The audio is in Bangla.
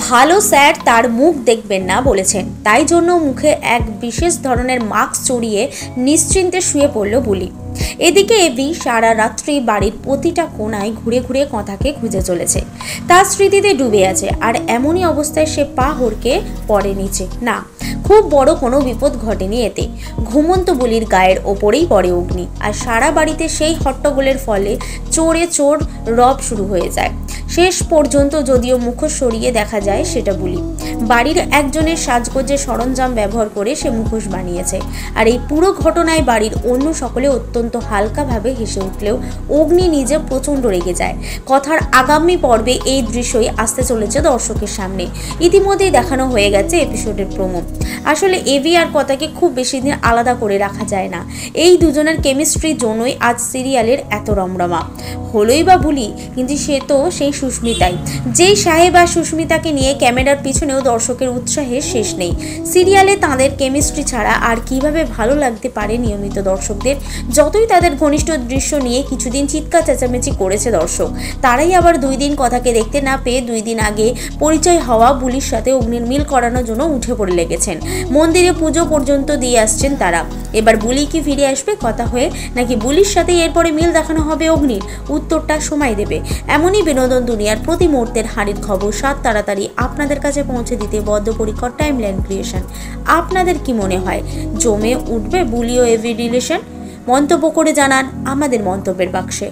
ভালো স্যার তার মুখ দেখবেন না বলেছেন, তাই জন্য মুখে এক বিশেষ ধরনের মাস্ক চড়িয়ে নিশ্চিন্তে শুয়ে পড়ল বুলি। এদিকে এভি সারা রাত্রি বাড়ির প্রতিটা কোণায় ঘুরে ঘুরে কথাকে খুঁজে চলেছে। তার স্মৃতিতে ডুবে আছে, আর এমনই অবস্থায় সে পা হড়কে পড়ে নিচে। না, খুব বড় কোনো বিপদ ঘটেনি এতে। ঘুমন্ত বুলির গায়ের ওপরেই পড়ে অগ্নি, আর সারা বাড়িতে সেই হট্টগোলের ফলে চোরে চোর রব শুরু হয়ে যায়। শেষ পর্যন্ত যদিও মুখোশ সরিয়ে দেখা যায় সেটা বুলি। বাড়ির একজনের সাজগোজের সরঞ্জাম ব্যবহার করে সে মুখোশ বানিয়েছে। আর এই পুরো ঘটনায় বাড়ির অন্য সকলে অত্যন্ত হালকাভাবে হেসে উঠলেও অগ্নি নিজে প্রচণ্ড রেগে যায়। কথার আগামী পর্বে এই দৃশ্যই আসতে চলেছে দর্শকের সামনে। ইতিমধ্যেই দেখানো হয়ে গেছে এপিসোডের প্রোমো। আসলে এভি আর কথাকে খুব বেশি দিন আলাদা করে রাখা যায় না। এই দুজনের কেমিস্ট্রির জন্যই আজ সিরিয়ালের এত রমরমা। হলোই বা বুলি, কিন্তু সে তো সেই সুস্মিতাই। যেই সাহেব আর সুস্মিতাকে নিয়ে ক্যামেরার পিছনেও দর্শকের উৎসাহের শেষ নেই। সিরিয়ালে তাঁদের কেমিস্ট্রি ছাড়া আর কিভাবে ভালো লাগতে পারে নিয়মিত দর্শকদের। যতই তাদের ঘনিষ্ঠ দৃশ্য নিয়ে কিছুদিন চিৎকার চেঁচামেচি করেছে দর্শক, তারাই আবার 2 দিন কথাকে দেখতে না পেয়ে 2 দিন আগে পরিচয় হওয়া বুলির সাথে অগ্নির মিল করানোর জন্য উঠে পড়ে লেগেছেন। মন্দিরে পুজো পর্যন্ত দিয়ে আসছেন তারা। এবার বুলি কি ফিরে আসবে কথা হয়ে, নাকি বুলির সাথে এরপরে মিল দেখানো হবে অগ্নির? উত্তরটা সময় দেবে। এমনই বিনোদন দুনিয়ার প্রতি মুহূর্তের হাঁড়ির খবর সাত তাড়াতাড়ি আপনাদের কাছে পৌঁছে দিতে বদ্ধপরিকর টাইমলাইন ক্রিয়েশন। আপনাদের কি মনে হয়, জমে উঠবে বুলি ও এভি রিলেশন? মন্তব্য করে জানান আমাদের মন্তব্যের বাক্সে।